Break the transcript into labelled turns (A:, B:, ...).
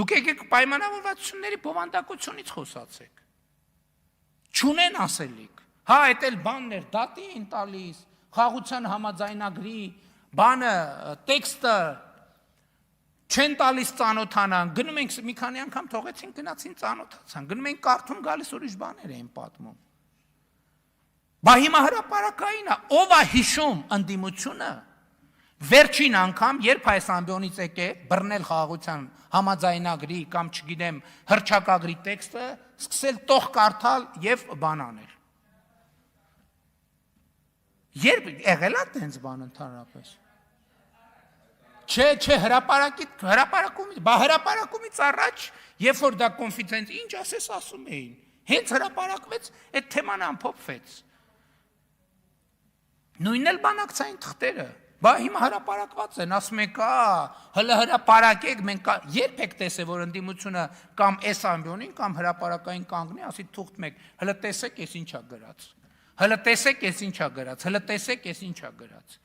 A: Դուք եկեք պայմանավորվածությունների բովանդակությունից խոսացեք։ Չունեն ասելիք։ Հա, այդ էլ բանն էր, դատի են տալիս, խաղաղության համաձայնագրի, բանը, տեքստը չեն տալիս ծանոթանան, գնում ենք մի քանի անգամ թողեցին գնացին ծանոթացան, գնում ենք կարդում գալիս ուրիշ բաներ էին պատմում։ Բա հիմա հրապարակային է, ով է հիշում ընդդիմությունը, վերջին անգամ, երբ այս ամբիոնից եկե բռնել խաղաղության համաձայնագրի կամ չգիտեմ հռչակագրի տեքստը, սկսել տող կարդալ եւ բան անել։ Երբ եղել է տենց բան ընդհանրապես։ Չէ, հրապարակումից առաջ, երբ որ դա կոնֆիդենց, ինչ ասես ասում էին, հենց հրապարակվեց, այդ թեման ամփոփվեց։ Նույնն էլ բանակցային թղթերը, բա հիմա հրապարակված են, ասում եք, հələ հրապարակեք, մենք երբ եք տեսել, որ ընդդիմությունը կամ այս ամբիոնին կամ հրապարակային կանգնի, ասի թուղթ մեկ, հələ տեսեք, ես ինչա գրած, հələ տեսեք, ես ինչա գրած, հələ տեսեք, ես ինչա գրած։